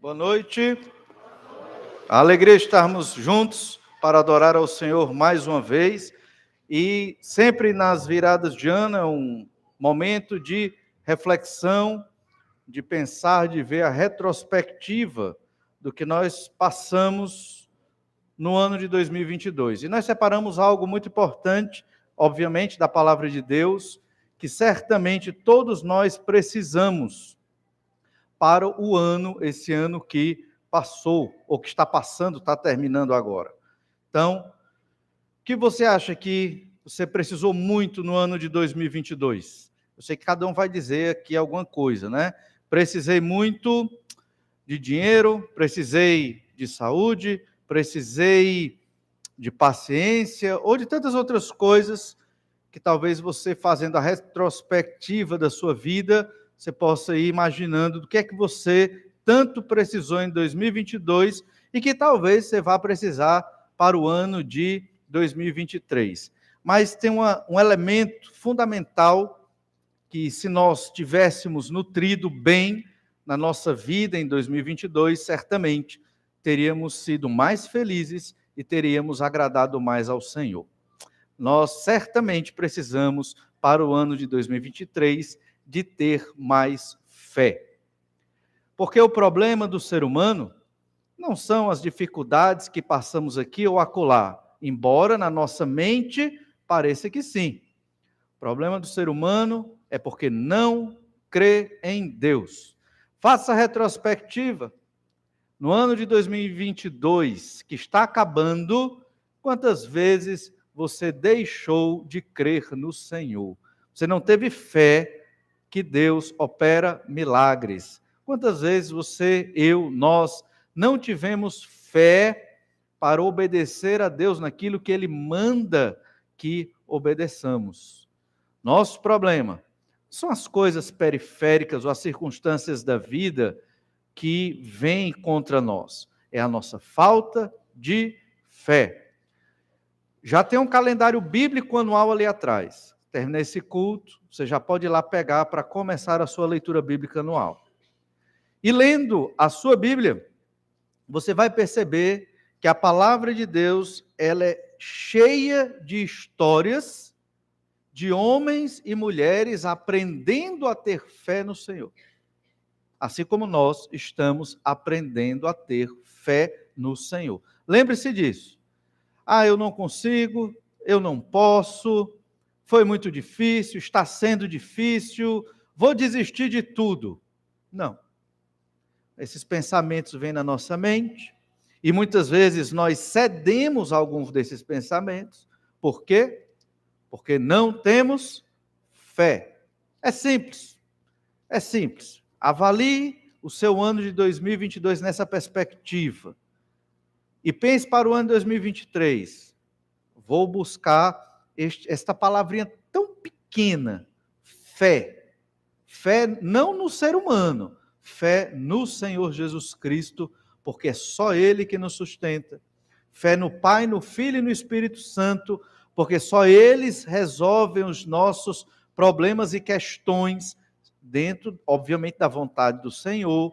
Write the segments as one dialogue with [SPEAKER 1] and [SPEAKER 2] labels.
[SPEAKER 1] Boa noite. A alegria de estarmos juntos para adorar ao Senhor mais uma vez. E sempre nas viradas de ano é um momento de reflexão, de pensar, de ver a retrospectiva do que nós passamos no ano de 2022. E nós separamos algo muito importante, obviamente, da palavra de Deus, que certamente todos nós precisamos para o ano, esse ano que passou, ou que está passando, está terminando agora. Então, o que você acha que você precisou muito no ano de 2022? Eu sei que cada um vai dizer aqui alguma coisa, né? Precisei muito de dinheiro, precisei de saúde, precisei de paciência, ou de tantas outras coisas que talvez você, fazendo a retrospectiva da sua vida, você possa ir imaginando do que é que você tanto precisou em 2022 e que talvez você vá precisar para o ano de 2023. Mas tem um elemento fundamental que, se nós tivéssemos nutrido bem na nossa vida em 2022, certamente teríamos sido mais felizes e teríamos agradado mais ao Senhor. Nós certamente precisamos, para o ano de 2023, de ter mais fé. Porque o problema do ser humano não são as dificuldades que passamos aqui ou acolá, embora na nossa mente pareça que sim. O problema do ser humano é porque não crê em Deus. Faça a retrospectiva. No ano de 2022, que está acabando, quantas vezes você deixou de crer no Senhor? Você não teve fé que Deus opera milagres. Quantas vezes você, eu, nós não tivemos fé para obedecer a Deus naquilo que Ele manda que obedeçamos? Nosso problema são as coisas periféricas ou as circunstâncias da vida que vêm contra nós. É a nossa falta de fé. Já tem um calendário bíblico anual ali atrás. Termina esse culto, você já pode ir lá pegar para começar a sua leitura bíblica anual. E lendo a sua Bíblia, você vai perceber que a palavra de Deus, ela é cheia de histórias de homens e mulheres aprendendo a ter fé no Senhor. Assim como nós estamos aprendendo a ter fé no Senhor. Lembre-se disso. Eu não consigo, eu não posso, foi muito difícil, está sendo difícil, vou desistir de tudo. Não. Esses pensamentos vêm na nossa mente e muitas vezes nós cedemos a alguns desses pensamentos. Por quê? Porque não temos fé. É simples. É simples. Avalie o seu ano de 2022 nessa perspectiva. E pense para o ano de 2023. Vou buscar esta palavrinha tão pequena, fé. Fé não no ser humano, fé no Senhor Jesus Cristo, porque é só Ele que nos sustenta. Fé no Pai, no Filho e no Espírito Santo, porque só eles resolvem os nossos problemas e questões, dentro, obviamente, da vontade do Senhor.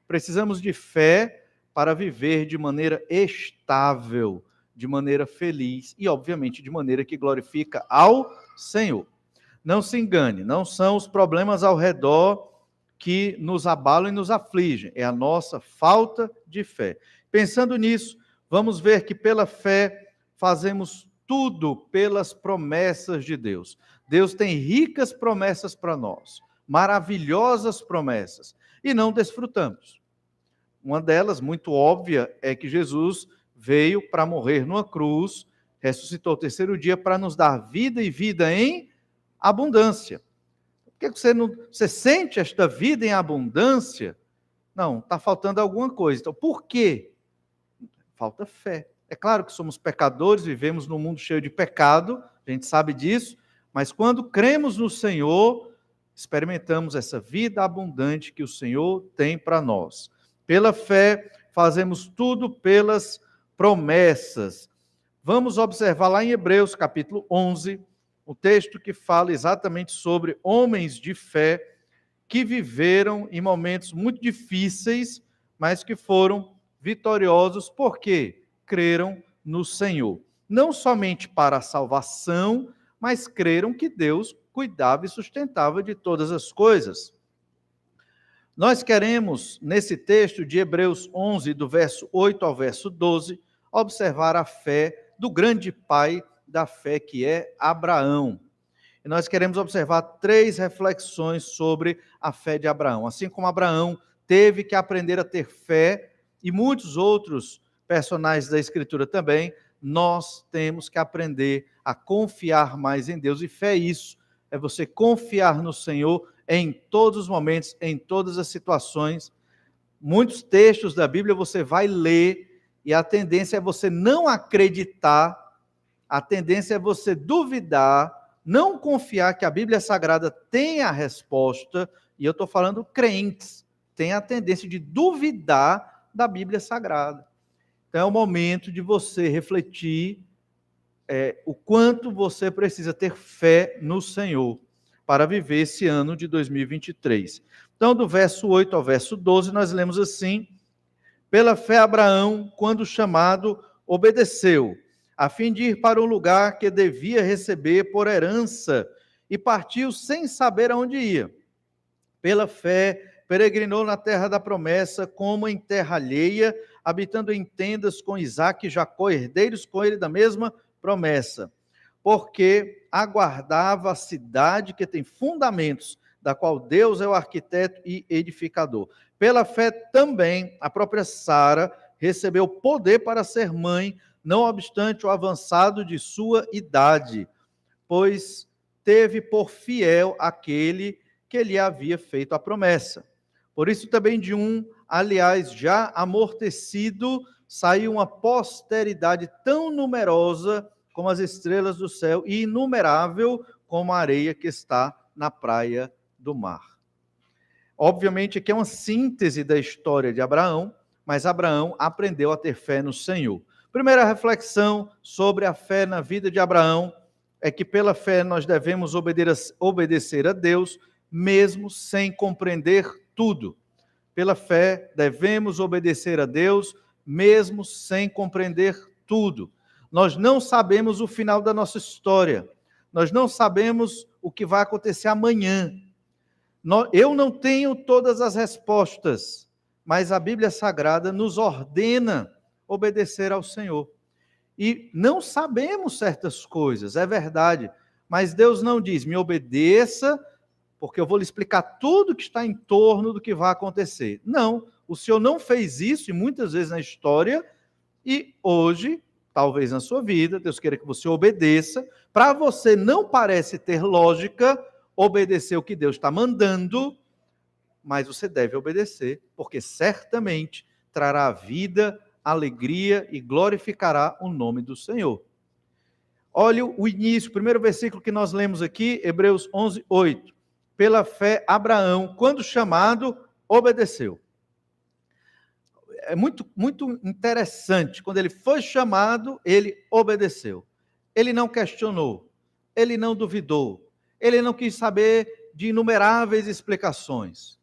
[SPEAKER 1] Precisamos de fé para viver de maneira estável, de maneira feliz e, obviamente, de maneira que glorifica ao Senhor. Não se engane, não são os problemas ao redor que nos abalam e nos afligem, é a nossa falta de fé. Pensando nisso, vamos ver que pela fé fazemos tudo pelas promessas de Deus. Deus tem ricas promessas para nós, maravilhosas promessas, e não desfrutamos. Uma delas, muito óbvia, é que Jesus veio para morrer numa cruz, ressuscitou ao terceiro dia para nos dar vida e vida em abundância. Por que você sente esta vida em abundância? Não, está faltando alguma coisa. Então, por quê? Falta fé. É claro que somos pecadores, vivemos num mundo cheio de pecado, a gente sabe disso, mas quando cremos no Senhor, experimentamos essa vida abundante que o Senhor tem para nós. Pela fé, fazemos tudo pelas promessas. Vamos observar lá em Hebreus, capítulo 11, o texto que fala exatamente sobre homens de fé que viveram em momentos muito difíceis, mas que foram vitoriosos porque creram no Senhor. Não somente para a salvação, mas creram que Deus cuidava e sustentava de todas as coisas. Nós queremos, nesse texto de Hebreus 11, do verso 8 ao verso 12, observar a fé do grande pai da fé, que é Abraão. E nós queremos observar 3 reflexões sobre a fé de Abraão. Assim como Abraão teve que aprender a ter fé, e muitos outros personagens da Escritura também, nós temos que aprender a confiar mais em Deus. E fé é isso, é você confiar no Senhor em todos os momentos, em todas as situações. Muitos textos da Bíblia você vai ler e a tendência é você não acreditar, a tendência é você duvidar, não confiar que a Bíblia Sagrada tem a resposta, e eu estou falando crentes, tem a tendência de duvidar da Bíblia Sagrada. Então é o momento de você refletir o quanto você precisa ter fé no Senhor para viver esse ano de 2023. Então, do verso 8 ao verso 12, nós lemos assim: pela fé Abraão, quando chamado, obedeceu, a fim de ir para um lugar que devia receber por herança, e partiu sem saber aonde ia. Pela fé, peregrinou na terra da promessa, como em terra alheia, habitando em tendas com Isaque e Jacó, herdeiros com ele da mesma promessa, porque aguardava a cidade que tem fundamentos, da qual Deus é o arquiteto e edificador. Pela fé também, a própria Sara recebeu poder para ser mãe, não obstante o avançado de sua idade, pois teve por fiel aquele que lhe havia feito a promessa. Por isso também de um, aliás, já amortecido, saiu uma posteridade tão numerosa como as estrelas do céu e inumerável como a areia que está na praia do mar. Obviamente aqui é uma síntese da história de Abraão, mas Abraão aprendeu a ter fé no Senhor. Primeira reflexão sobre a fé na vida de Abraão é que pela fé nós devemos obedecer a Deus, mesmo sem compreender tudo. Pela fé devemos obedecer a Deus, mesmo sem compreender tudo. Nós não sabemos o final da nossa história. Nós não sabemos o que vai acontecer amanhã. Eu não tenho todas as respostas, mas a Bíblia Sagrada nos ordena obedecer ao Senhor. E não sabemos certas coisas, é verdade, mas Deus não diz, me obedeça, porque eu vou lhe explicar tudo que está em torno do que vai acontecer. Não, o Senhor não fez isso, e muitas vezes na história, e hoje, talvez na sua vida, Deus queira que você obedeça. Para você não parece ter lógica obedecer o que Deus está mandando, mas você deve obedecer, porque certamente trará vida, alegria e glorificará o nome do Senhor. Olha o início, o primeiro versículo que nós lemos aqui, Hebreus 11, 8. Pela fé, Abraão, quando chamado, obedeceu. É muito interessante, quando ele foi chamado, ele obedeceu. Ele não questionou, ele não duvidou, ele não quis saber de inumeráveis explicações.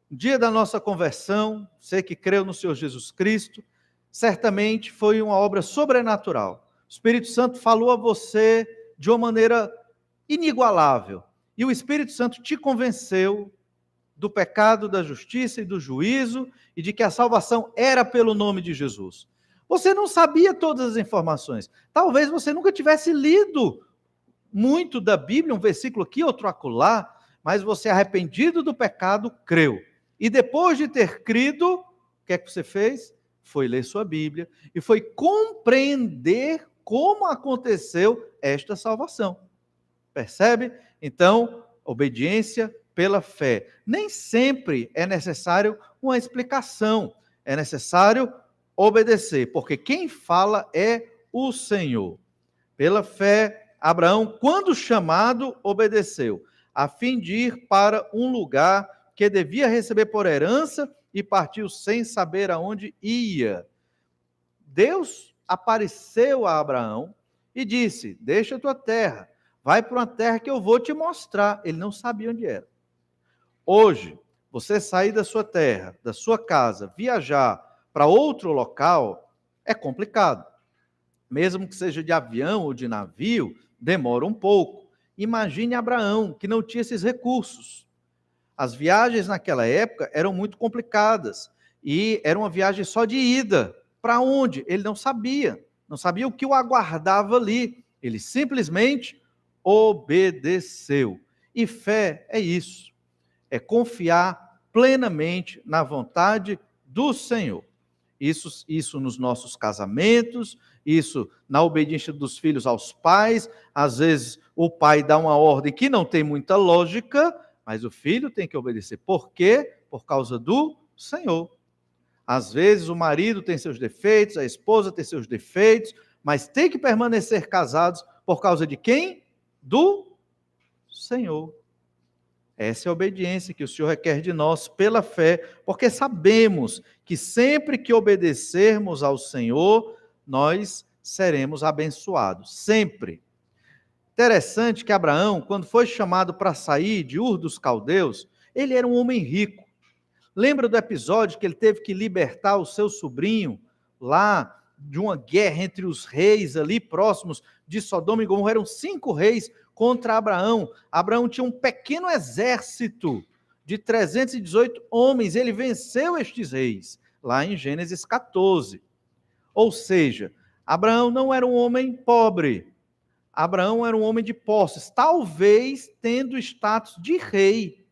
[SPEAKER 1] No dia da nossa conversão, você que creu no Senhor Jesus Cristo, certamente foi uma obra sobrenatural. O Espírito Santo falou a você de uma maneira inigualável. E o Espírito Santo te convenceu do pecado, da justiça e do juízo, e de que a salvação era pelo nome de Jesus. Você não sabia todas as informações. Talvez você nunca tivesse lido muito da Bíblia, um versículo aqui, outro acolá, mas você, arrependido do pecado, creu. E depois de ter crido, o que é que você fez? Foi ler sua Bíblia e foi compreender como aconteceu esta salvação. Percebe? Então, obediência pela fé. Nem sempre é necessário uma explicação, é necessário obedecer, porque quem fala é o Senhor. Pela fé, Abraão, quando chamado, obedeceu, a fim de ir para um lugar que devia receber por herança e partiu sem saber aonde ia. Deus apareceu a Abraão e disse, deixa a tua terra, vai para uma terra que eu vou te mostrar. Ele não sabia onde era. Hoje, você sair da sua terra, da sua casa, viajar para outro local, é complicado. Mesmo que seja de avião ou de navio, demora um pouco. Imagine Abraão, que não tinha esses recursos. As viagens naquela época eram muito complicadas e era uma viagem só de ida. Para onde? Ele não sabia. Não sabia o que o aguardava ali. Ele simplesmente obedeceu. E fé é isso. É confiar plenamente na vontade do Senhor. Isso nos nossos casamentos, isso na obediência dos filhos aos pais. Às vezes o pai dá uma ordem que não tem muita lógica, mas o filho tem que obedecer. Por quê? Por causa do Senhor. Às vezes o marido tem seus defeitos, a esposa tem seus defeitos, mas tem que permanecer casados por causa de quem? Do Senhor. Essa é a obediência que o Senhor requer de nós pela fé, porque sabemos que sempre que obedecermos ao Senhor, nós seremos abençoados. Sempre. Interessante que Abraão, quando foi chamado para sair de Ur dos Caldeus, ele era um homem rico. Lembra do episódio que ele teve que libertar o seu sobrinho lá de uma guerra entre os reis ali próximos de Sodoma e Gomorra? Eram 5 reis contra Abraão. Abraão tinha um pequeno exército de 318 homens. Ele venceu estes reis, lá em Gênesis 14. Ou seja, Abraão não era um homem pobre. Abraão era um homem de posses, talvez tendo status de rei,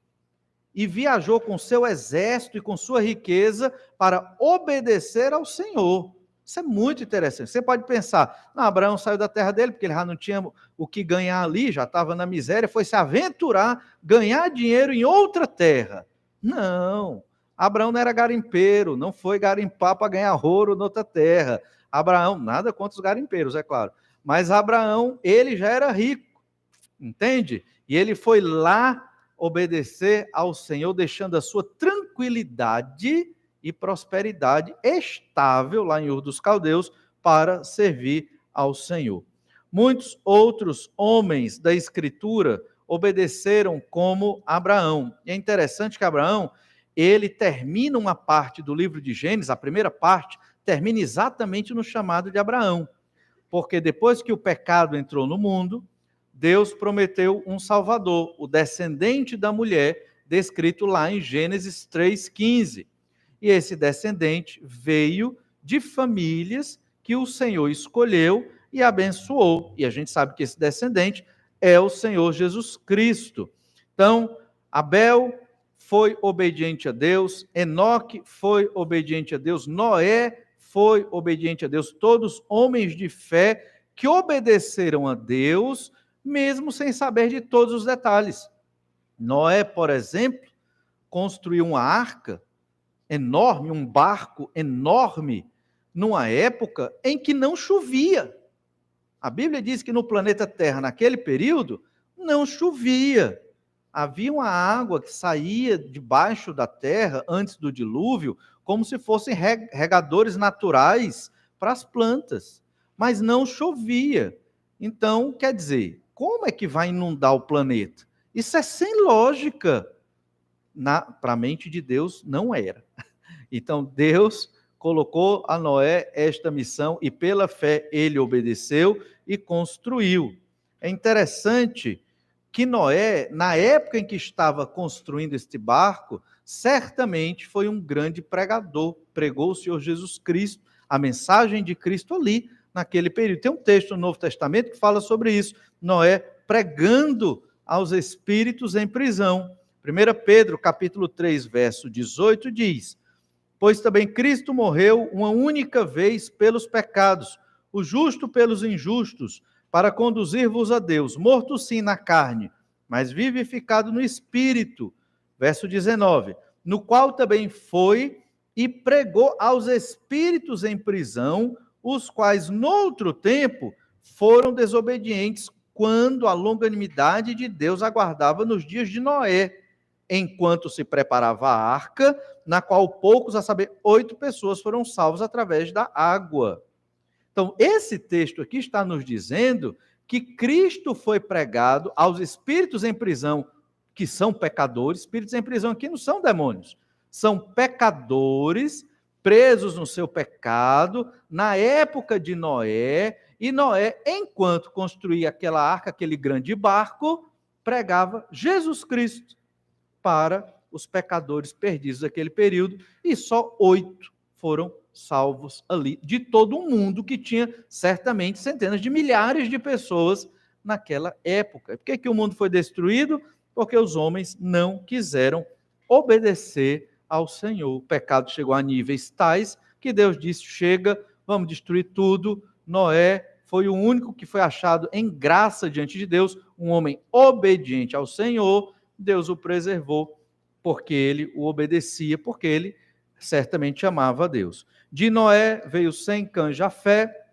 [SPEAKER 1] e viajou com seu exército e com sua riqueza para obedecer ao Senhor. Isso é muito interessante. Você pode pensar, não, Abraão saiu da terra dele, porque ele já não tinha o que ganhar ali, já estava na miséria, foi se aventurar, ganhar dinheiro em outra terra. Não, Abraão não era garimpeiro, não foi garimpar para ganhar ouro noutra terra. Abraão, nada contra os garimpeiros, é claro, mas Abraão, ele já era rico, entende? E ele foi lá obedecer ao Senhor, deixando a sua tranquilidade e prosperidade estável lá em Ur dos Caldeus para servir ao Senhor. Muitos outros homens da Escritura obedeceram como Abraão. E é interessante que Abraão, ele termina uma parte do livro de Gênesis, a primeira parte, termina exatamente no chamado de Abraão. Porque depois que o pecado entrou no mundo, Deus prometeu um Salvador, o descendente da mulher, descrito lá em Gênesis 3,15. E esse descendente veio de famílias que o Senhor escolheu e abençoou. E a gente sabe que esse descendente é o Senhor Jesus Cristo. Então, Abel foi obediente a Deus, Enoque foi obediente a Deus, Noé foi obediente a Deus, todos homens de fé que obedeceram a Deus, mesmo sem saber de todos os detalhes. Noé, por exemplo, construiu uma arca enorme, um barco enorme, numa época em que não chovia. A Bíblia diz que no planeta Terra, naquele período, não chovia. Havia uma água que saía debaixo da terra antes do dilúvio, como se fossem regadores naturais para as plantas, mas não chovia. Então, quer dizer, como é que vai inundar o planeta? Isso é sem lógica. Para a mente de Deus, não era. Então, Deus colocou a Noé esta missão e, pela fé, ele obedeceu e construiu. É interessante que Noé, na época em que estava construindo este barco, certamente foi um grande pregador, pregou o Senhor Jesus Cristo, a mensagem de Cristo ali, naquele período. Tem um texto no Novo Testamento que fala sobre isso, Noé pregando aos espíritos em prisão. 1 Pedro, capítulo 3, verso 18, diz: pois também Cristo morreu uma única vez pelos pecados, o justo pelos injustos, para conduzir-vos a Deus, morto sim na carne, mas vivificado no Espírito. Verso 19, no qual também foi e pregou aos espíritos em prisão, os quais noutro tempo foram desobedientes, quando a longanimidade de Deus aguardava nos dias de Noé, enquanto se preparava a arca, na qual poucos, a saber, 8 pessoas foram salvos através da água. Então, esse texto aqui está nos dizendo que Cristo foi pregado aos espíritos em prisão que são pecadores. Espíritos em prisão aqui não são demônios, são pecadores presos no seu pecado, na época de Noé, e Noé, enquanto construía aquela arca, aquele grande barco, pregava Jesus Cristo para os pecadores perdidos daquele período, e só 8 foram salvos ali, de todo o mundo, que tinha certamente centenas de milhares de pessoas naquela época. Por que o mundo foi destruído? Porque os homens não quiseram obedecer ao Senhor. O pecado chegou a níveis tais que Deus disse: chega, vamos destruir tudo. Noé foi o único que foi achado em graça diante de Deus, um homem obediente ao Senhor. Deus o preservou porque ele o obedecia, porque ele certamente amava a Deus. De Noé veio Sem, Cã, Jafé,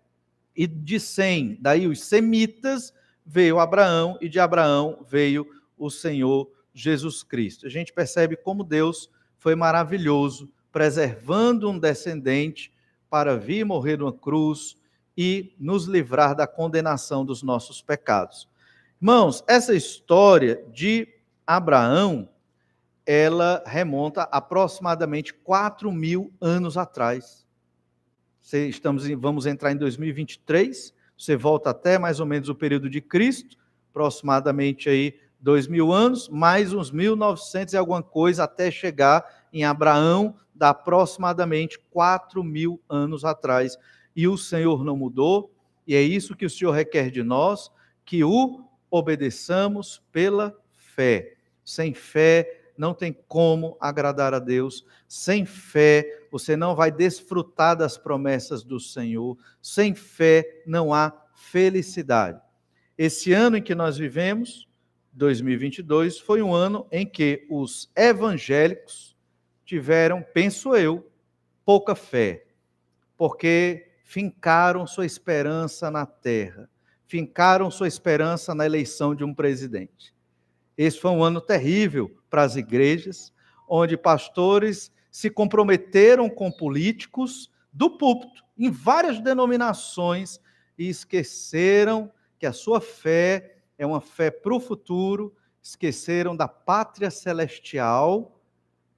[SPEAKER 1] e de Sem, daí os semitas, veio Abraão, e de Abraão veio o Senhor Jesus Cristo. A gente percebe como Deus foi maravilhoso, preservando um descendente para vir morrer numa cruz e nos livrar da condenação dos nossos pecados. Irmãos, essa história de Abraão, ela remonta aproximadamente 4.000 anos atrás. Vamos entrar em 2023, você volta até mais ou menos o período de Cristo, aproximadamente aí 2.000 anos, mais uns 1.900 e alguma coisa, até chegar em Abraão, dá aproximadamente 4.000 anos atrás. E o Senhor não mudou, e é isso que o Senhor requer de nós, que o obedeçamos pela fé. Sem fé não tem como agradar a Deus. Sem fé você não vai desfrutar das promessas do Senhor. Sem fé não há felicidade. Esse ano em que nós vivemos, 2022, foi um ano em que os evangélicos tiveram, penso eu, pouca fé, porque fincaram sua esperança na terra, fincaram sua esperança na eleição de um presidente. Esse foi um ano terrível para as igrejas, onde pastores se comprometeram com políticos do púlpito, em várias denominações, e esqueceram que a sua fé é uma fé para o futuro, esqueceram da pátria celestial,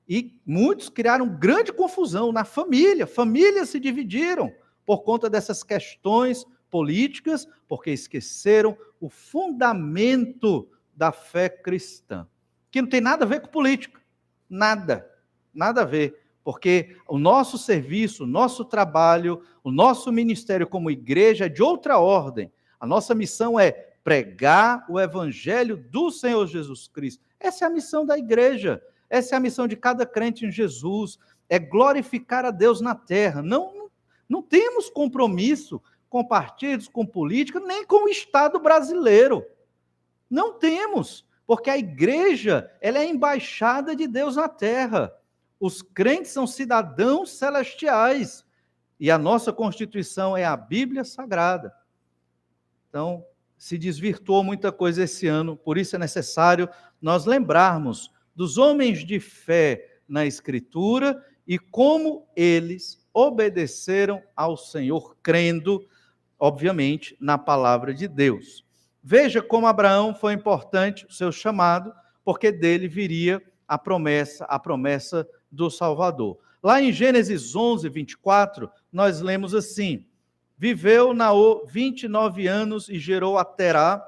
[SPEAKER 1] e muitos criaram grande confusão na família. Famílias se dividiram por conta dessas questões políticas, porque esqueceram o fundamento da fé cristã, que não tem nada a ver com política, nada a ver, porque o nosso serviço, o nosso trabalho, o nosso ministério como igreja é de outra ordem. A nossa missão é pregar o evangelho do Senhor Jesus Cristo. Essa é a missão da igreja, essa é a missão de cada crente em Jesus, é glorificar a Deus na terra. Não temos compromisso com partidos, com política, nem com o Estado brasileiro. Não temos, porque a igreja, ela é a embaixada de Deus na terra. Os crentes são cidadãos celestiais, e a nossa Constituição é a Bíblia Sagrada. Então, se desvirtuou muita coisa esse ano, por isso é necessário nós lembrarmos dos homens de fé na Escritura e como eles obedeceram ao Senhor, crendo, obviamente, na palavra de Deus. Veja como Abraão foi importante o seu chamado, porque dele viria a promessa do Salvador. Lá em Gênesis 11, 24, nós lemos assim: viveu Naô 29 anos e gerou a Terá,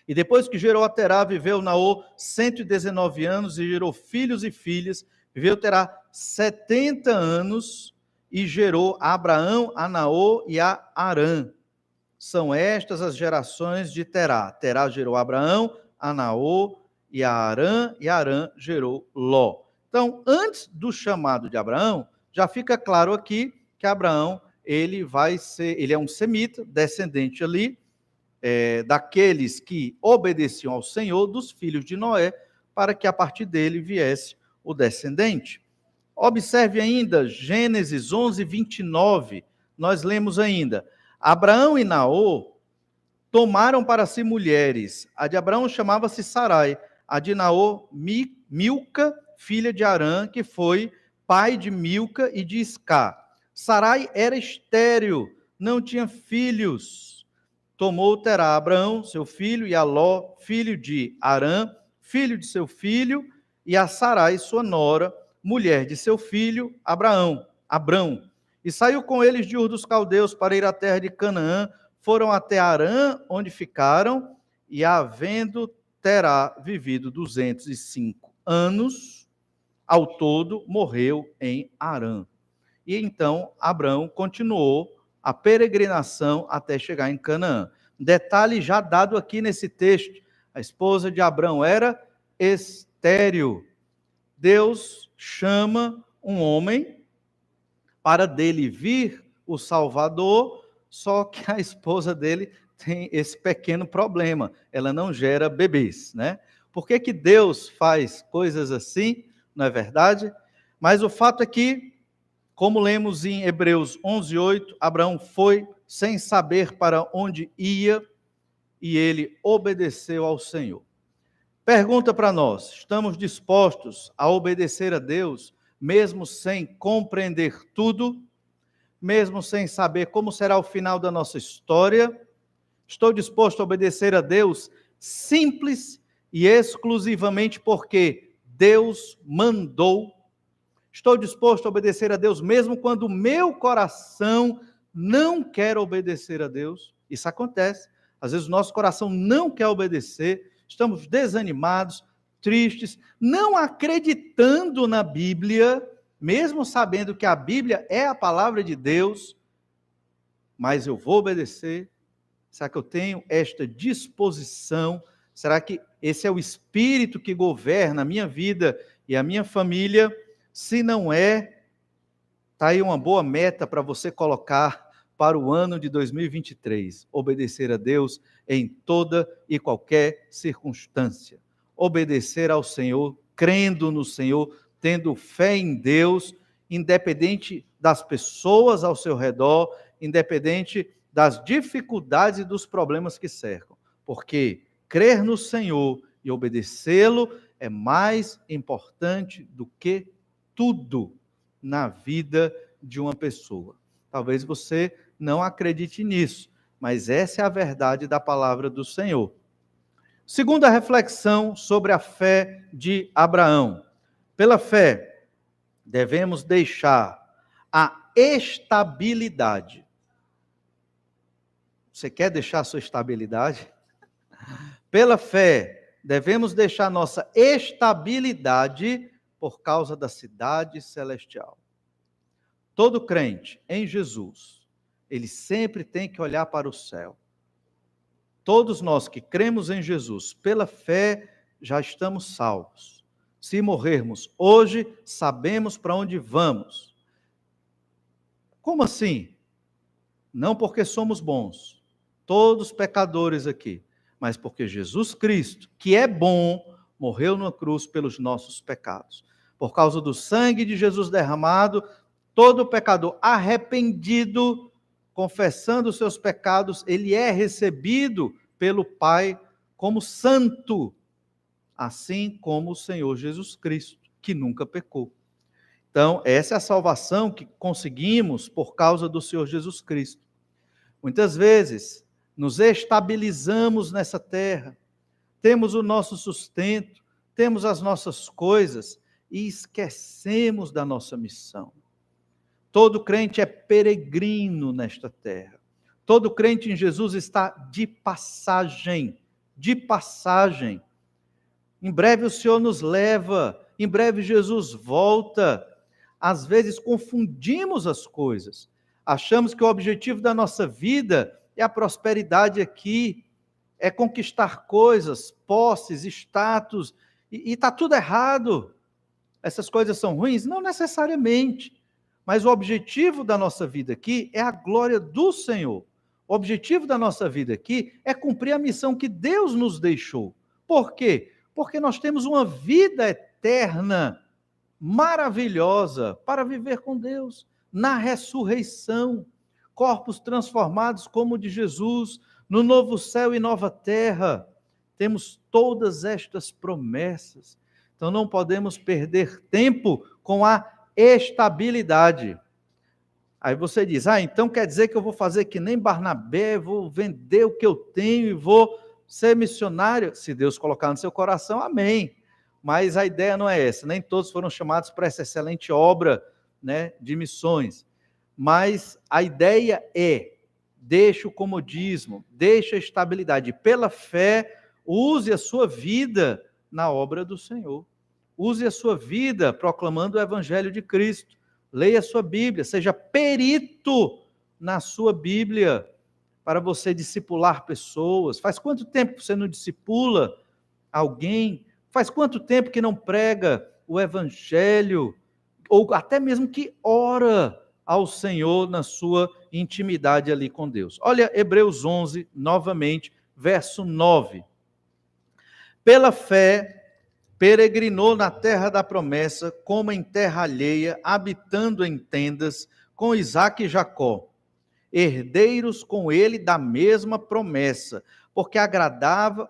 [SPEAKER 1] e depois que gerou a Terá, viveu Naô 119 anos e gerou filhos e filhas, viveu Terá 70 anos e gerou a Abraão, a Naô e a Arã. São estas as gerações de Terá. Terá gerou Abraão, a Naô e a Arã gerou Ló. Então, antes do chamado de Abraão, já fica claro aqui que Abraão, ele é um semita, descendente ali, daqueles que obedeciam ao Senhor, dos filhos de Noé, para que a partir dele viesse o descendente. Observe ainda, Gênesis 11, 29, nós lemos ainda: Abraão e Naô tomaram para si mulheres. A de Abraão chamava-se Sarai, a de Naô, Milca, filha de Arã, que foi pai de Milca e de Iscá. Sarai era estéril, não tinha filhos. Tomou Terá Abraão, seu filho, e a Ló, filho de Arã, filho de seu filho, e a Sarai, sua nora, mulher de seu filho, Abrão. E saiu com eles de Ur dos Caldeus para ir à terra de Canaã, foram até Harã, onde ficaram, e havendo Terá vivido 205 anos, ao todo morreu em Harã. E então Abrão continuou a peregrinação até chegar em Canaã. Detalhe já dado aqui nesse texto: a esposa de Abrão era estéril. Deus chama um homem para dele vir o Salvador, só que a esposa dele tem esse pequeno problema, ela não gera bebês, né? Por que que Deus faz coisas assim, não é verdade? Mas o fato é que, como lemos em Hebreus 11:8, Abraão foi sem saber para onde ia e ele obedeceu ao Senhor. Pergunta para nós: estamos dispostos a obedecer a Deus, mesmo sem compreender tudo, mesmo sem saber como será o final da nossa história? Estou disposto a obedecer a Deus simples e exclusivamente porque Deus mandou? Estou disposto a obedecer a Deus mesmo quando o meu coração não quer obedecer a Deus? Isso acontece. Às vezes o nosso coração não quer obedecer, estamos desanimados, tristes, não acreditando na Bíblia, mesmo sabendo que a Bíblia é a palavra de Deus, mas eu vou obedecer. Será que eu tenho esta disposição? Será que esse é o Espírito que governa a minha vida e a minha família? Se não é, está aí uma boa meta para você colocar para o ano de 2023. Obedecer a Deus em toda e qualquer circunstância. Obedecer ao Senhor, crendo no Senhor, tendo fé em Deus, independente das pessoas ao seu redor, independente das dificuldades e dos problemas que cercam. Porque crer no Senhor e obedecê-lo é mais importante do que tudo na vida de uma pessoa. Talvez você não acredite nisso, mas essa é a verdade da palavra do Senhor. Segunda reflexão sobre a fé de Abraão. Pela fé, devemos deixar a estabilidade. Você quer deixar a sua estabilidade? Pela fé, devemos deixar nossa estabilidade por causa da cidade celestial. Todo crente em Jesus, ele sempre tem que olhar para o céu. Todos nós que cremos em Jesus, pela fé, já estamos salvos. Se morrermos hoje, sabemos para onde vamos. Como assim? Não porque somos bons, todos pecadores aqui, mas porque Jesus Cristo, que é bom, morreu na cruz pelos nossos pecados. Por causa do sangue de Jesus derramado, todo pecador arrependido, confessando os seus pecados, ele é recebido pelo Pai como santo, assim como o Senhor Jesus Cristo, que nunca pecou. Então, essa é a salvação que conseguimos por causa do Senhor Jesus Cristo. Muitas vezes, nos estabilizamos nessa terra, temos o nosso sustento, temos as nossas coisas e esquecemos da nossa missão. Todo crente é peregrino nesta terra. Todo crente em Jesus está de passagem, de passagem. Em breve o Senhor nos leva, em breve Jesus volta. Às vezes confundimos as coisas. Achamos que o objetivo da nossa vida é a prosperidade aqui, é conquistar coisas, posses, status, e está tudo errado. Essas coisas são ruins? Não necessariamente. Mas o objetivo da nossa vida aqui é a glória do Senhor. O objetivo da nossa vida aqui é cumprir a missão que Deus nos deixou. Por quê? Porque nós temos uma vida eterna, maravilhosa, para viver com Deus, na ressurreição, corpos transformados como o de Jesus, no novo céu e nova terra. Temos todas estas promessas. Então não podemos perder tempo com a estabilidade. Aí você diz, então quer dizer que eu vou fazer que nem Barnabé, vou vender o que eu tenho e vou ser missionário, se Deus colocar no seu coração, amém. Mas a ideia não é essa, nem todos foram chamados para essa excelente obra, né, de missões. Mas a ideia é, deixe o comodismo, deixe a estabilidade. Pela fé, use a sua vida na obra do Senhor. Use a sua vida proclamando o Evangelho de Cristo. Leia a sua Bíblia, seja perito na sua Bíblia, para você discipular pessoas. Faz quanto tempo você não discipula alguém? Faz quanto tempo que não prega o Evangelho? Ou até mesmo que ora ao Senhor na sua intimidade ali com Deus. Olha Hebreus 11, novamente, verso 9. Pela fé, peregrinou na terra da promessa, como em terra alheia, habitando em tendas, com Isaque e Jacó, herdeiros com ele da mesma promessa, porque aguardava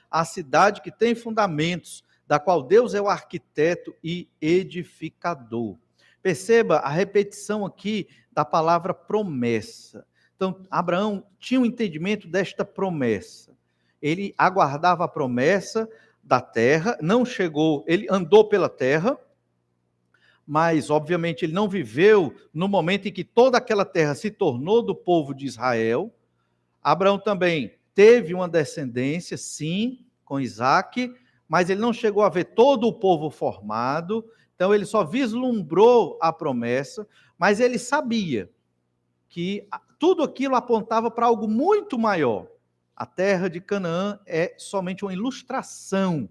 [SPEAKER 1] a cidade que tem fundamentos, da qual Deus é o arquiteto e edificador. Perceba a repetição aqui da palavra promessa. Então, Abraão tinha um entendimento desta promessa. Ele aguardava a promessa da terra, não chegou, ele andou pela terra, mas, obviamente, ele não viveu no momento em que toda aquela terra se tornou do povo de Israel. Abraão também teve uma descendência, sim, com Isaque, mas ele não chegou a ver todo o povo formado, então ele só vislumbrou a promessa, mas ele sabia que tudo aquilo apontava para algo muito maior. A terra de Canaã é somente uma ilustração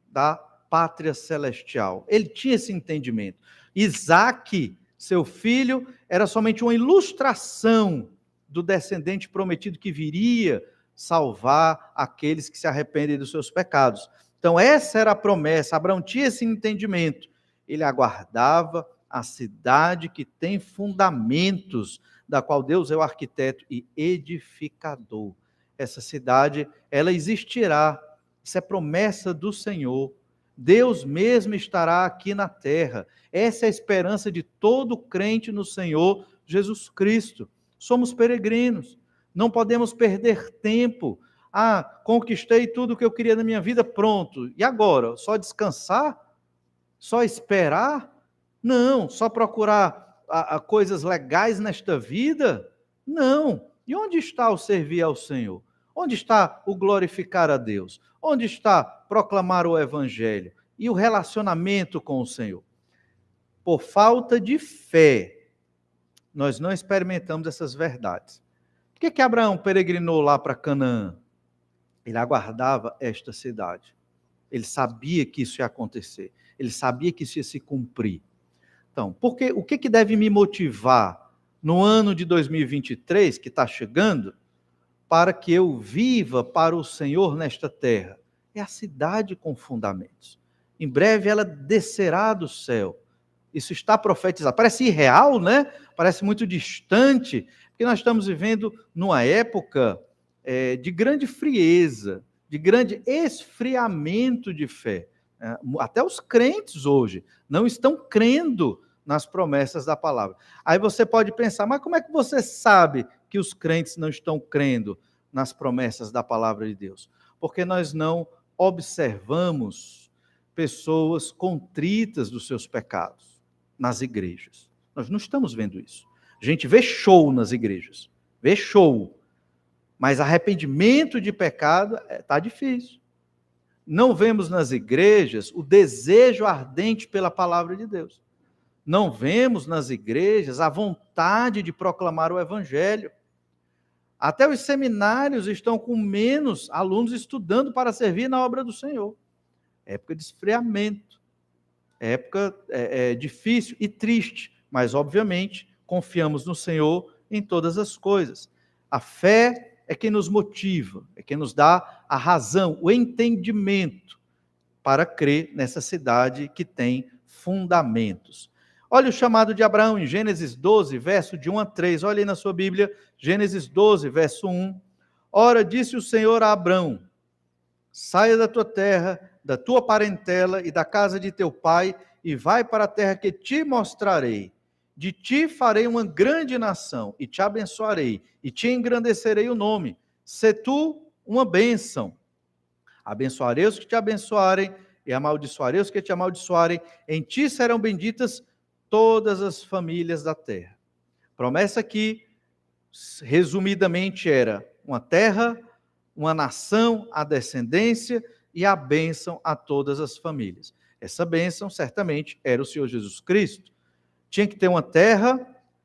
[SPEAKER 1] da pátria celestial. Ele tinha esse entendimento. Isaque, seu filho, era somente uma ilustração do descendente prometido que viria salvar aqueles que se arrependem dos seus pecados. Então, essa era a promessa. Abraão tinha esse entendimento. Ele aguardava a cidade que tem fundamentos, da qual Deus é o arquiteto e edificador. Essa cidade, ela existirá. Isso é promessa do Senhor. Deus mesmo estará aqui na terra. Essa é a esperança de todo crente no Senhor Jesus Cristo. Somos peregrinos, não podemos perder tempo. Conquistei tudo o que eu queria na minha vida, pronto. E agora? Só descansar? Só esperar? Não. Só procurar coisas legais nesta vida? Não. E onde está o servir ao Senhor? Onde está o glorificar a Deus? Onde está proclamar o Evangelho e o relacionamento com o Senhor? Por falta de fé, nós não experimentamos essas verdades. Por que Abraão peregrinou lá para Canaã? Ele aguardava esta cidade. Ele sabia que isso ia acontecer. Ele sabia que isso ia se cumprir. Então, o que deve me motivar no ano de 2023, que está chegando, para que eu viva para o Senhor nesta terra? É a cidade com fundamentos. Em breve ela descerá do céu. Isso está profetizado. Parece irreal, né? Parece muito distante, porque nós estamos vivendo numa época de grande frieza, de grande esfriamento de fé. Até os crentes hoje não estão crendo nas promessas da palavra. Aí você pode pensar, mas como é que você sabe que os crentes não estão crendo nas promessas da palavra de Deus? Porque nós não observamos pessoas contritas dos seus pecados nas igrejas. Nós não estamos vendo isso. A gente vê show nas igrejas, vê show, mas arrependimento de pecado está difícil. Não vemos nas igrejas o desejo ardente pela palavra de Deus. Não vemos nas igrejas a vontade de proclamar o Evangelho. Até os seminários estão com menos alunos estudando para servir na obra do Senhor. Época de esfriamento, época difícil e triste, mas obviamente confiamos no Senhor em todas as coisas. A fé é quem nos motiva, é quem nos dá a razão, o entendimento para crer nessa cidade que tem fundamentos. Olha o chamado de Abraão em Gênesis 12, verso de 1 a 3. Olha aí na sua Bíblia, Gênesis 12, verso 1. Ora, disse o Senhor a Abraão: saia da tua terra, da tua parentela e da casa de teu pai, e vai para a terra que te mostrarei. De ti farei uma grande nação, e te abençoarei, e te engrandecerei o nome. sê tu uma bênção. Abençoarei os que te abençoarem, e amaldiçoarei os que te amaldiçoarem. Em ti serão benditas todas as famílias da terra. Promessa aqui, resumidamente, era uma terra, uma nação, a descendência e a bênção a todas as famílias. Essa bênção, certamente, era o Senhor Jesus Cristo. Tinha que ter uma terra,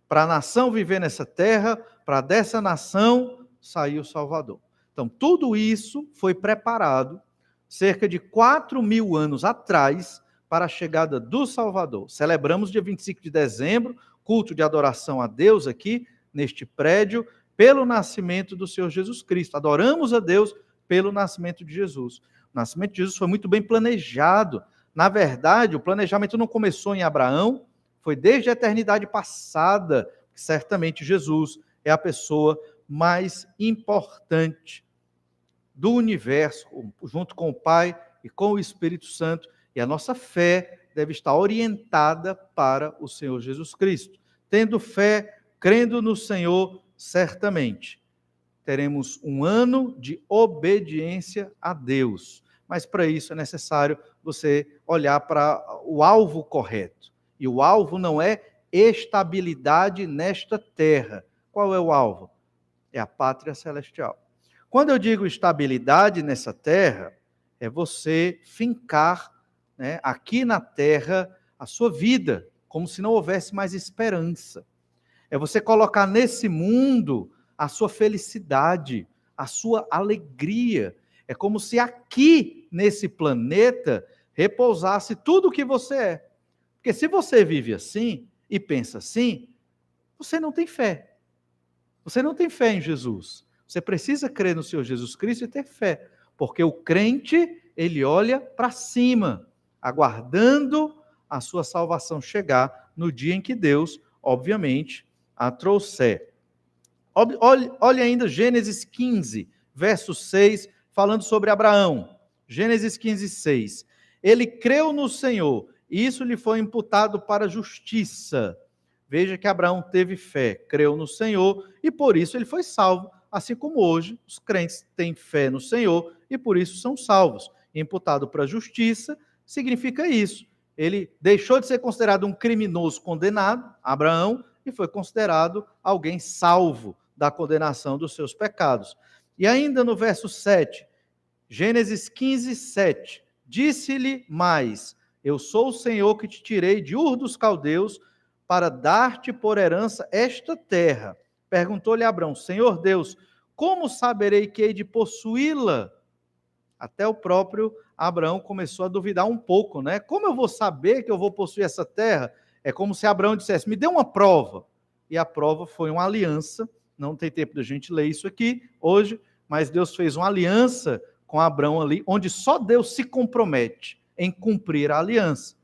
[SPEAKER 1] para a nação viver nessa terra, para dessa nação sair o Salvador. Então, tudo isso foi preparado cerca de 4.000 anos atrás para a chegada do Salvador. Celebramos dia 25 de dezembro, culto de adoração a Deus aqui, neste prédio, pelo nascimento do Senhor Jesus Cristo. Adoramos a Deus pelo nascimento de Jesus. O nascimento de Jesus foi muito bem planejado. Na verdade, o planejamento não começou em Abraão, foi desde a eternidade passada, que certamente Jesus é a pessoa mais importante do universo, junto com o Pai e com o Espírito Santo, e a nossa fé deve estar orientada para o Senhor Jesus Cristo. Tendo fé, crendo no Senhor, certamente teremos um ano de obediência a Deus. Mas para isso é necessário você olhar para o alvo correto. E o alvo não é estabilidade nesta terra. Qual é o alvo? É a pátria celestial. Quando eu digo estabilidade nessa terra, é você fincar, né, aqui na terra a sua vida, como se não houvesse mais esperança. É você colocar nesse mundo a sua felicidade, a sua alegria. É como se aqui, nesse planeta, repousasse tudo o que você é. Porque se você vive assim e pensa assim, você não tem fé. Você não tem fé em Jesus. Você precisa crer no Senhor Jesus Cristo e ter fé. Porque o crente, ele olha para cima, aguardando a sua salvação chegar no dia em que Deus, obviamente, a trouxer. Olhe ainda Gênesis 15, verso 6, falando sobre Abraão. Gênesis 15, 6. Ele creu no Senhor, e isso lhe foi imputado para justiça. Veja que Abraão teve fé, creu no Senhor, e por isso ele foi salvo. Assim como hoje, os crentes têm fé no Senhor, e por isso são salvos. Imputado para justiça, significa isso. Ele deixou de ser considerado um criminoso condenado, Abraão, e foi considerado alguém salvo da condenação dos seus pecados. E ainda no verso 7, Gênesis 15, 7, disse-lhe mais, eu sou o Senhor que te tirei de Ur dos Caldeus para dar-te por herança esta terra. Perguntou-lhe Abraão, Senhor Deus, como saberei que hei de possuí-la? Até o próprio Abraão começou a duvidar um pouco, né? Como eu vou saber que eu vou possuir essa terra? É como se Abraão dissesse, me dê uma prova. E a prova foi uma aliança, não tem tempo da gente ler isso aqui hoje, mas Deus fez uma aliança com Abraão ali, onde só Deus se compromete em cumprir a aliança.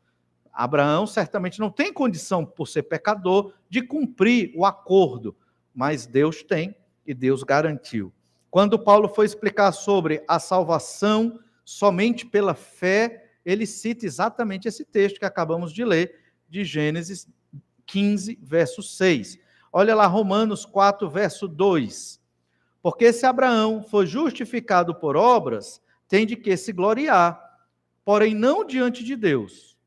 [SPEAKER 1] Abraão certamente não tem condição, por ser pecador, de cumprir o acordo, mas Deus tem e Deus garantiu. Quando Paulo foi explicar sobre a salvação somente pela fé, ele cita exatamente esse texto que acabamos de ler, de Gênesis 15, verso 6. Olha lá, Romanos 4, verso 2. Porque se Abraão foi justificado por obras, tem de que se gloriar, porém não diante de Deus.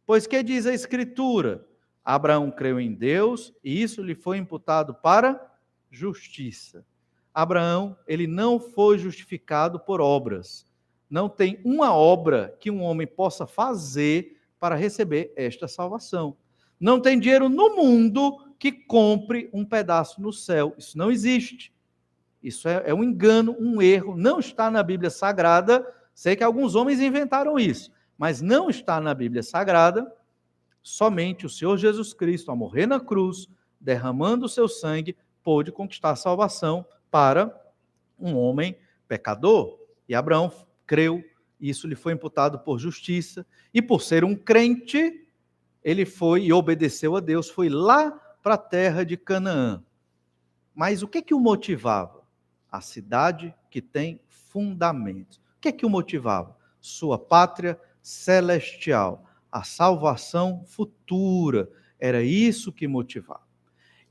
[SPEAKER 1] Pois que diz a Escritura? Abraão creu em Deus e isso lhe foi imputado para justiça. Abraão, ele não foi justificado por obras. Não tem uma obra que um homem possa fazer para receber esta salvação. Não tem dinheiro no mundo que compre um pedaço no céu. Isso não existe. Isso é um engano, um erro. Não está na Bíblia Sagrada. Sei que alguns homens inventaram isso, mas não está na Bíblia Sagrada. Somente o Senhor Jesus Cristo, ao morrer na cruz, derramando o seu sangue, pôde conquistar a salvação para um homem pecador. E Abraão creu, isso lhe foi imputado por justiça, e por ser um crente, ele foi e obedeceu a Deus, foi lá para a terra de Canaã. Mas o que o motivava? A cidade que tem fundamentos. O que o motivava? Sua pátria celestial, a salvação futura. Era isso que motivava.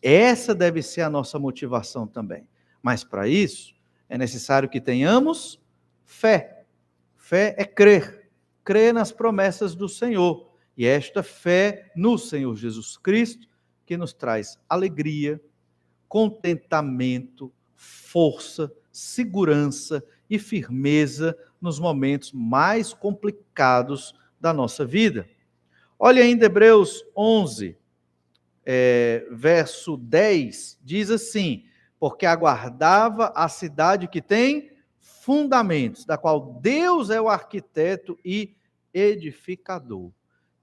[SPEAKER 1] Essa deve ser a nossa motivação também. Mas para isso, É necessário que tenhamos fé. Fé é crer. Crer nas promessas do Senhor. E é esta fé no Senhor Jesus Cristo que nos traz alegria, contentamento, força, segurança e firmeza nos momentos mais complicados da nossa vida. Olha ainda Hebreus 11, verso 10, diz assim: porque aguardava a cidade que tem fundamentos, da qual Deus é o arquiteto e edificador.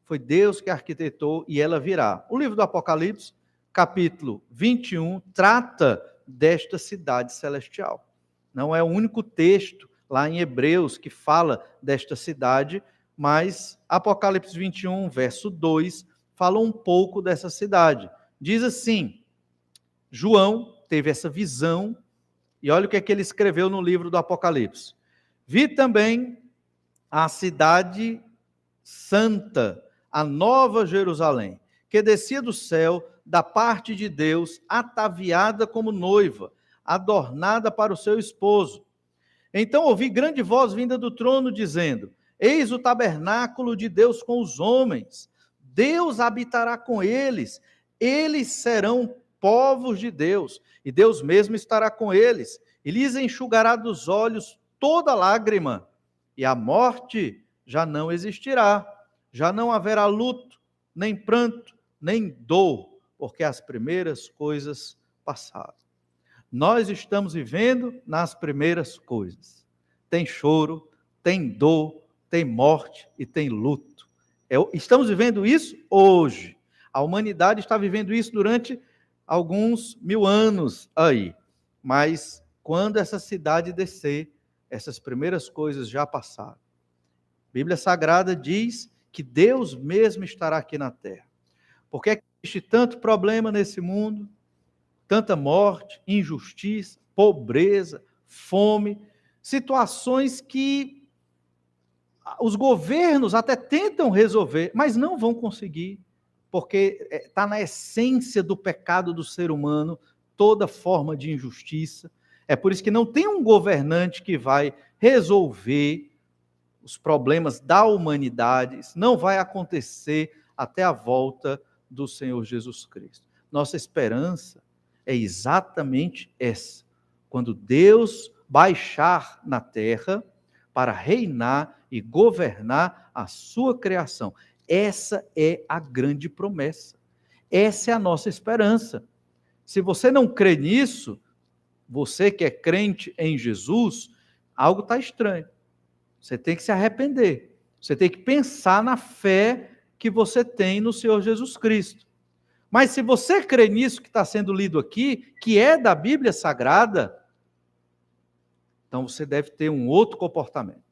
[SPEAKER 1] Foi Deus que arquitetou e ela virá. O livro do Apocalipse, capítulo 21, trata desta cidade celestial. Não é o único texto lá em Hebreus que fala desta cidade, mas Apocalipse 21, verso 2, fala um pouco dessa cidade. Diz assim: João teve essa visão, e olha o que é que ele escreveu no livro do Apocalipse. Vi também a cidade santa, a nova Jerusalém, que descia do céu da parte de Deus, ataviada como noiva, adornada para o seu esposo. Então ouvi grande voz vinda do trono, dizendo: eis o tabernáculo de Deus com os homens, Deus habitará com eles, eles serão povos de Deus, e Deus mesmo estará com eles, e lhes enxugará dos olhos toda lágrima, e a morte já não existirá, já não haverá luto, nem pranto, nem dor, porque as primeiras coisas passaram. Nós estamos vivendo nas primeiras coisas. Tem choro, tem dor, tem morte e tem luto. Estamos vivendo isso hoje. A humanidade está vivendo isso durante alguns 1000 anos aí. Mas quando essa cidade descer, essas primeiras coisas já passaram. A Bíblia Sagrada diz que Deus mesmo estará aqui na terra. Por que existe tanto problema nesse mundo? Tanta morte, injustiça, pobreza, fome, situações que os governos até tentam resolver, mas não vão conseguir, porque está na essência do pecado do ser humano toda forma de injustiça. É por isso que não tem um governante que vai resolver os problemas da humanidade. Isso não vai acontecer até a volta do Senhor Jesus Cristo. Nossa esperança é exatamente essa. Quando Deus baixar na terra para reinar e governar a sua criação. Essa é a grande promessa. Essa é a nossa esperança. Se você não crê nisso, você que é crente em Jesus, algo está estranho. Você tem que se arrepender. Você tem que pensar na fé que você tem no Senhor Jesus Cristo. Mas se você crê nisso que está sendo lido aqui, que é da Bíblia Sagrada, então você deve ter um outro comportamento.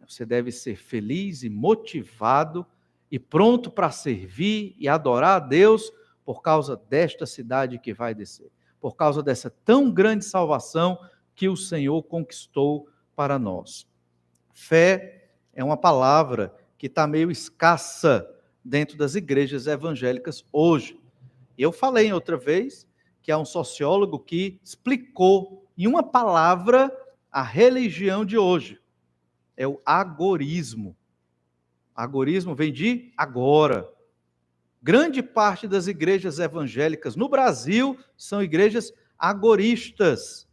[SPEAKER 1] Você deve ser feliz e motivado e pronto para servir e adorar a Deus por causa desta cidade que vai descer, por causa dessa tão grande salvação que o Senhor conquistou para nós. Fé é uma palavra que está meio escassa dentro das igrejas evangélicas hoje. Eu falei outra vez que há um sociólogo que explicou em uma palavra a religião de hoje. É o agorismo. Agorismo vem de agora. Grande parte das igrejas evangélicas no Brasil são igrejas agoristas.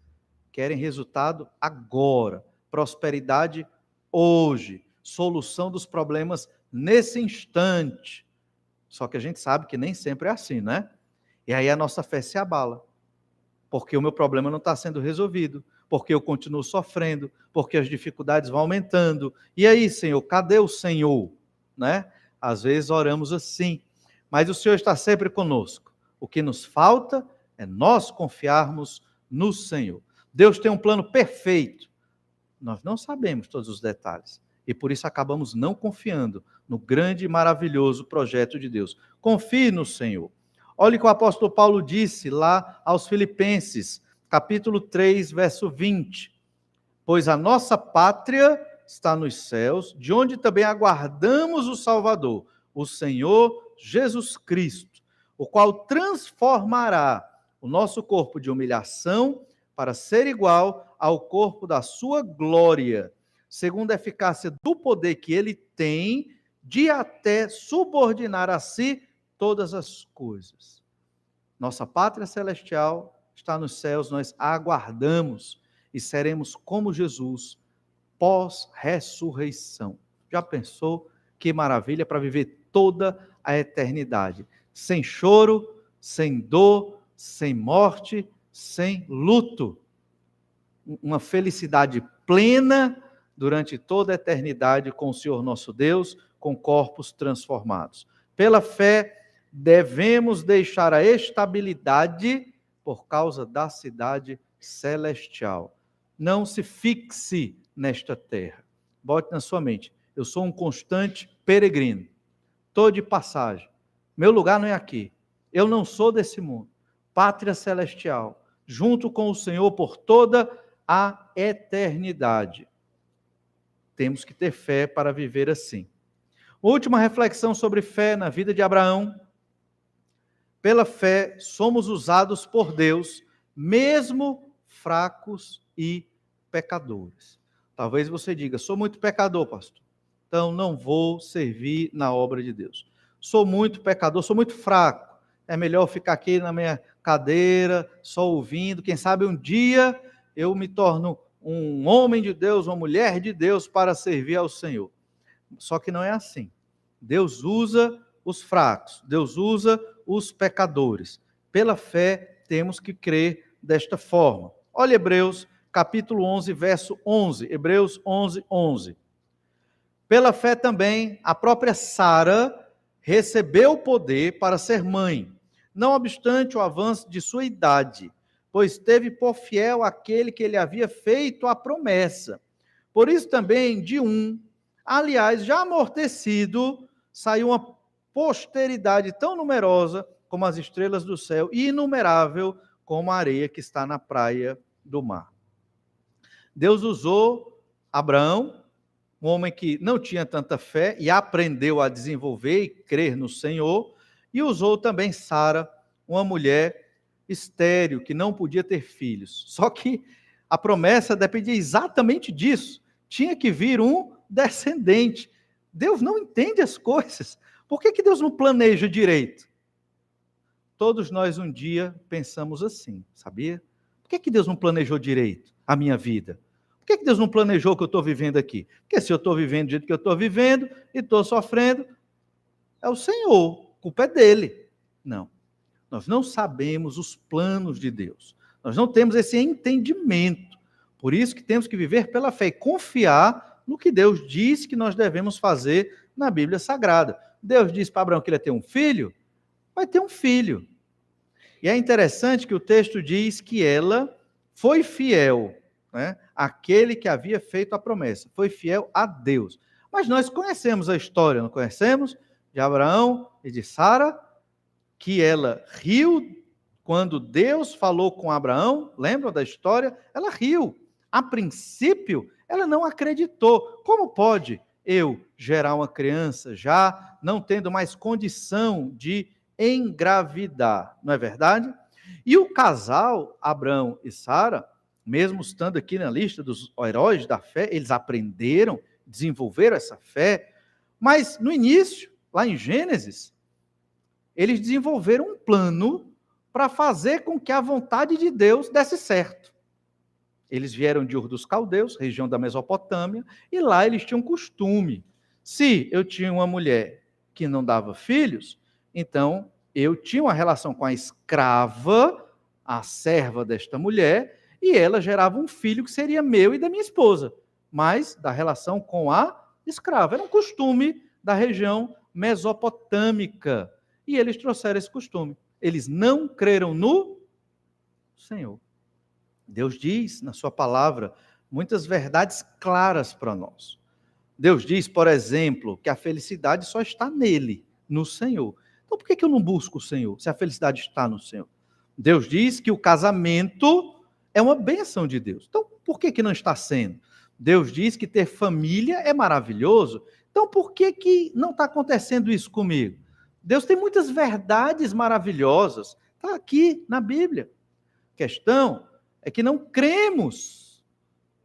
[SPEAKER 1] Querem resultado agora. Prosperidade hoje. Solução dos problemas nesse instante. Só que a gente sabe que nem sempre é assim, né? E aí a nossa fé se abala. Porque o meu problema não está sendo resolvido. Porque eu continuo sofrendo. Porque as dificuldades vão aumentando. E aí, Senhor, cadê o Senhor? Né? Às vezes oramos assim. Mas o Senhor está sempre conosco. O que nos falta é nós confiarmos no Senhor. Deus tem um plano perfeito. Nós não sabemos todos os detalhes. E por isso acabamos não confiando no grande e maravilhoso projeto de Deus. Confie no Senhor. Olha o que o apóstolo Paulo disse lá aos Filipenses, capítulo 3, verso 20. Pois a nossa pátria está nos céus, de onde também aguardamos o Salvador, o Senhor Jesus Cristo, o qual transformará o nosso corpo de humilhação para ser igual ao corpo da sua glória, segundo a eficácia do poder que ele tem de até subordinar a si todas as coisas. Nossa pátria celestial está nos céus, nós aguardamos e seremos como Jesus pós-ressurreição. Já pensou que maravilha para viver toda a eternidade? Sem choro, sem dor, sem morte, sem luto. Uma felicidade plena durante toda a eternidade com o Senhor nosso Deus, com corpos transformados. Pela fé, devemos deixar a estabilidade por causa da cidade celestial. Não se fixe nesta terra. Bote na sua mente, eu sou um constante peregrino. Estou de passagem. Meu lugar não é aqui. Eu não sou desse mundo. Pátria celestial, junto com o Senhor por toda a eternidade. Temos que ter fé para viver assim. Última reflexão sobre fé na vida de Abraão. Pela fé, somos usados por Deus, mesmo fracos e pecadores. Talvez você diga, sou muito pecador, pastor, então não vou servir na obra de Deus. Sou muito pecador, sou muito fraco, é melhor ficar aqui na minha cadeira, só ouvindo, quem sabe um dia eu me torno um homem de Deus, uma mulher de Deus para servir ao Senhor. Só que não é assim. Deus usa os fracos, Deus usa os pecadores. Pela fé, temos que crer desta forma. Olha Hebreus, capítulo 11, verso 11. Hebreus 11, 11. Pela fé também, a própria Sara recebeu o poder para ser mãe, não obstante o avanço de sua idade, pois teve por fiel aquele que lhe havia feito a promessa. Por isso também, de um, aliás, já amortecido, saiu uma posteridade tão numerosa como as estrelas do céu e inumerável como a areia que está na praia do mar. Deus usou Abraão, um homem que não tinha tanta fé e aprendeu a desenvolver e crer no Senhor, e usou também Sara, uma mulher estéril, que não podia ter filhos. Só que a promessa dependia exatamente disso. Tinha que vir um descendente. Deus não entende as coisas. Por que Deus não planeja direito? Todos nós um dia pensamos assim, sabia? Por que Deus não planejou direito a minha vida? Por que Deus não planejou o que eu estou vivendo aqui? Porque se eu estou vivendo do jeito que eu estou vivendo e estou sofrendo, é o Senhor, a culpa é dele. Não, nós não sabemos os planos de Deus. Nós não temos esse entendimento. Por isso que temos que viver pela fé e confiar no que Deus diz que nós devemos fazer na Bíblia Sagrada. Deus disse para Abraão que ele ia ter um filho, vai ter um filho. E é interessante que o texto diz que ela foi fiel, né? Aquele que havia feito a promessa, foi fiel a Deus. Mas nós conhecemos a história, não conhecemos? De Abraão e de Sara, que ela riu quando Deus falou com Abraão, lembram da história? Ela riu. A princípio, ela não acreditou. Como pode eu gerar uma criança já não tendo mais condição de engravidar? Não é verdade? E o casal, Abraão e Sara, mesmo estando aqui na lista dos heróis da fé, eles aprenderam, desenvolveram essa fé, mas no início, lá em Gênesis, eles desenvolveram um plano para fazer com que a vontade de Deus desse certo. Eles vieram de Ur dos Caldeus, região da Mesopotâmia, e lá eles tinham costume. Se eu tinha uma mulher que não dava filhos, então eu tinha uma relação com a escrava, a serva desta mulher, e ela gerava um filho que seria meu e da minha esposa, mas da relação com a escrava. Era um costume da região mesopotâmica. E eles trouxeram esse costume. Eles não creram no Senhor. Deus diz na sua palavra muitas verdades claras para nós. Deus diz, por exemplo, que a felicidade só está nele, no Senhor. Então por que eu não busco o Senhor, se a felicidade está no Senhor? Deus diz que o casamento é uma bênção de Deus. Então, por que não está sendo? Deus diz que ter família é maravilhoso. Então, por que não está acontecendo isso comigo? Deus tem muitas verdades maravilhosas. Está aqui na Bíblia. A questão é que não cremos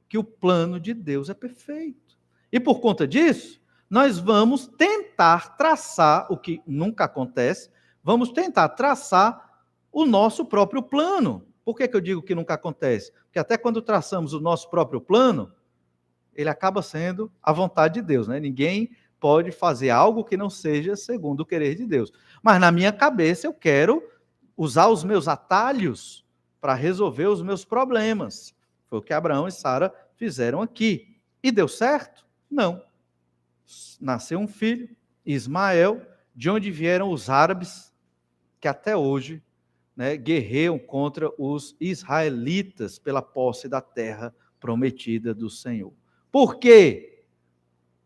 [SPEAKER 1] que o plano de Deus é perfeito. E por conta disso, nós vamos tentar traçar, o que nunca acontece, vamos tentar traçar o nosso próprio plano. Por que eu digo que nunca acontece? Porque até quando traçamos o nosso próprio plano, ele acaba sendo a vontade de Deus, né? Ninguém pode fazer algo que não seja segundo o querer de Deus. Mas na minha cabeça eu quero usar os meus atalhos para resolver os meus problemas. Foi o que Abraão e Sara fizeram aqui. E deu certo? Não. Nasceu um filho, Ismael, de onde vieram os árabes, que até hoje, né, guerreiam contra os israelitas pela posse da terra prometida do Senhor. Por quê?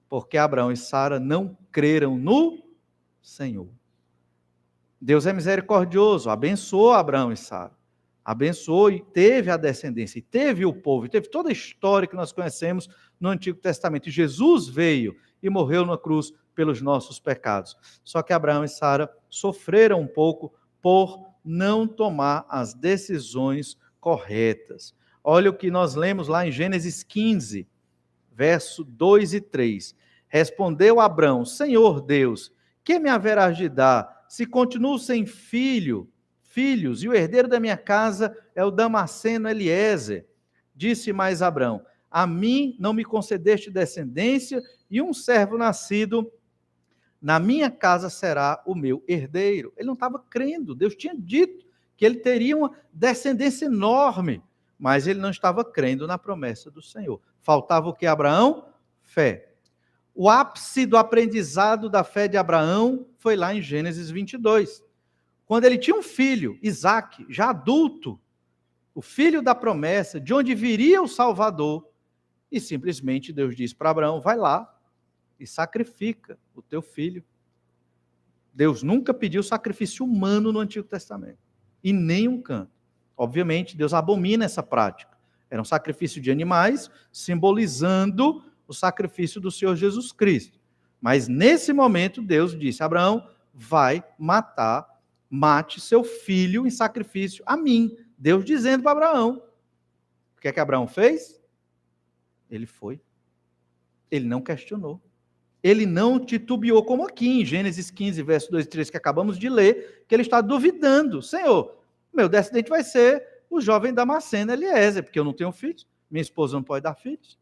[SPEAKER 1] Porque Abraão e Sara não creram no Senhor. Deus é misericordioso, abençoou Abraão e Sara. Abençoou e teve a descendência, e teve o povo, e teve toda a história que nós conhecemos no Antigo Testamento. E Jesus veio e morreu na cruz pelos nossos pecados. Só que Abraão e Sara sofreram um pouco por não tomar as decisões corretas. Olha o que nós lemos lá em Gênesis 15, verso 2 e 3. Respondeu Abrão: Senhor Deus, que me haverás de dar, se continuo sem filhos, e o herdeiro da minha casa é o Damasceno Eliezer? Disse mais Abrão: a mim não me concedeste descendência, e um servo nascido na minha casa será o meu herdeiro. Ele não estava crendo, Deus tinha dito que ele teria uma descendência enorme, mas ele não estava crendo na promessa do Senhor. Faltava o que, Abraão? Fé. O ápice do aprendizado da fé de Abraão foi lá em Gênesis 22. Quando ele tinha um filho, Isaque, já adulto, o filho da promessa, de onde viria o Salvador, e simplesmente Deus disse para Abraão: vai lá e sacrifica o teu filho. Deus nunca pediu sacrifício humano no Antigo Testamento, em nenhum canto. Obviamente, Deus abomina essa prática. Era um sacrifício de animais, simbolizando o sacrifício do Senhor Jesus Cristo. Mas nesse momento, Deus disse: Abraão, mate seu filho em sacrifício a mim. Deus dizendo para Abraão. O que é que Abraão fez? Ele foi. Ele não questionou. Ele não titubeou, como aqui em Gênesis 15, verso 2 e 3, que acabamos de ler, que ele está duvidando. Senhor, meu descendente vai ser o jovem Damasceno Eliezer, porque eu não tenho filhos, minha esposa não pode dar filhos.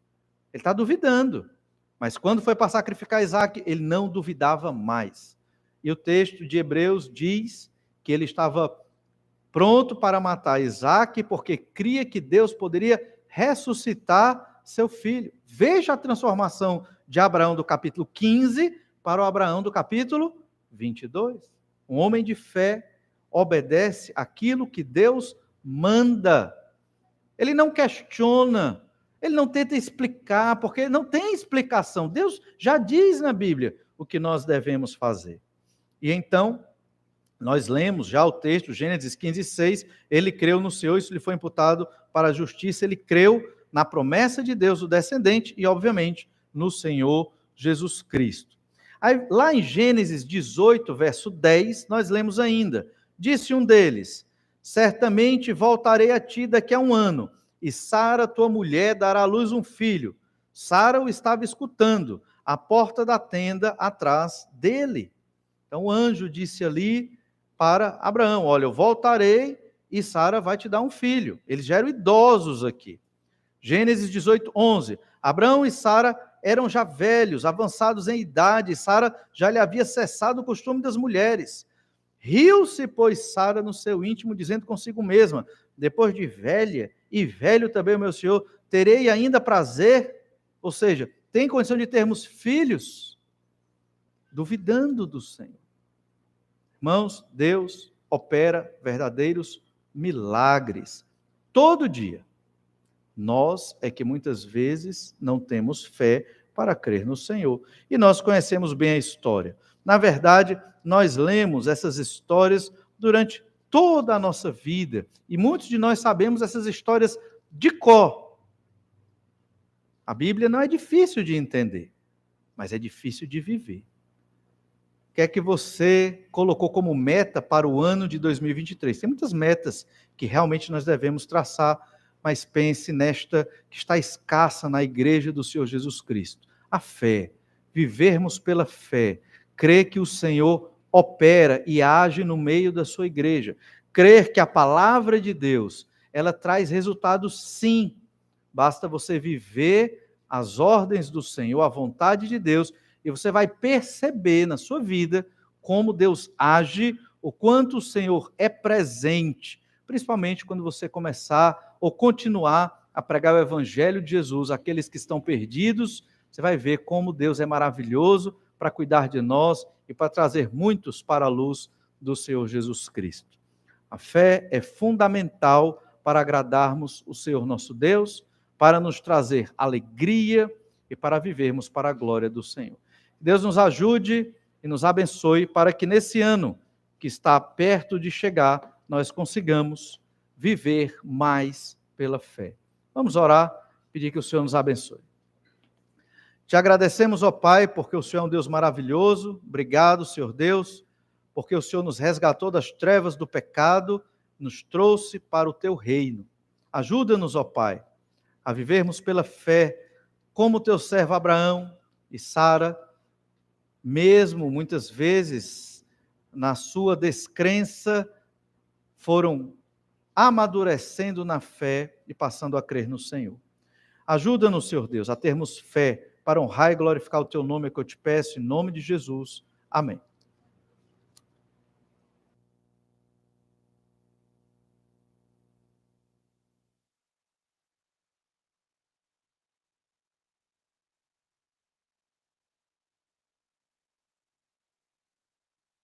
[SPEAKER 1] Ele está duvidando. Mas quando foi para sacrificar Isaque, ele não duvidava mais. E o texto de Hebreus diz que ele estava pronto para matar Isaque, porque cria que Deus poderia ressuscitar seu filho. Veja a transformação de Abraão do capítulo 15 para o Abraão do capítulo 22. Um homem de fé obedece aquilo que Deus manda. Ele não questiona, ele não tenta explicar, porque não tem explicação. Deus já diz na Bíblia o que nós devemos fazer. E então, nós lemos já o texto, Gênesis 15, 6, ele creu no Senhor, isso lhe foi imputado para a justiça, ele creu na promessa de Deus, o descendente, e obviamente no Senhor Jesus Cristo. Aí, lá em Gênesis 18, verso 10, nós lemos ainda: disse um deles: certamente voltarei a ti daqui a um ano, e Sara, tua mulher, dará à luz um filho. Sara o estava escutando, à porta da tenda atrás dele. Então o anjo disse ali para Abraão: olha, eu voltarei e Sara vai te dar um filho. Eles já eram idosos aqui. Gênesis 18, 11. Abraão e Sara eram já velhos, avançados em idade, e Sara já lhe havia cessado o costume das mulheres. Riu-se, pois, Sara no seu íntimo, dizendo consigo mesma: depois de velha, e velho também o meu senhor, terei ainda prazer? Ou seja, tem condição de termos filhos? Duvidando do Senhor. Irmãos, Deus opera verdadeiros milagres. Todo dia. Nós é que muitas vezes não temos fé para crer no Senhor. E nós conhecemos bem a história. Na verdade, nós lemos essas histórias durante toda a nossa vida. E muitos de nós sabemos essas histórias de cor. A Bíblia não é difícil de entender, mas é difícil de viver. O que é que você colocou como meta para o ano de 2023? Tem muitas metas que realmente nós devemos traçar, mas pense nesta que está escassa na igreja do Senhor Jesus Cristo. A fé, vivermos pela fé, crer que o Senhor opera e age no meio da sua igreja, crer que a palavra de Deus, ela traz resultados sim, basta você viver as ordens do Senhor, a vontade de Deus, e você vai perceber na sua vida como Deus age, o quanto o Senhor é presente, principalmente quando você começar ou continuar a pregar o Evangelho de Jesus, aqueles que estão perdidos, você vai ver como Deus é maravilhoso para cuidar de nós e para trazer muitos para a luz do Senhor Jesus Cristo. A fé é fundamental para agradarmos o Senhor nosso Deus, para nos trazer alegria e para vivermos para a glória do Senhor. Deus nos ajude e nos abençoe para que nesse ano que está perto de chegar, nós consigamos viver mais pela fé. Vamos orar, pedir que o Senhor nos abençoe. Te agradecemos, ó Pai, porque o Senhor é um Deus maravilhoso. Obrigado, Senhor Deus, porque o Senhor nos resgatou das trevas do pecado, nos trouxe para o teu reino. Ajuda-nos, ó Pai, a vivermos pela fé, como o teu servo Abraão e Sara, mesmo muitas vezes na sua descrença, foram amadurecendo na fé e passando a crer no Senhor. Ajuda-nos, Senhor Deus, a termos fé para honrar e glorificar o teu nome, que eu te peço, em nome de Jesus. Amém.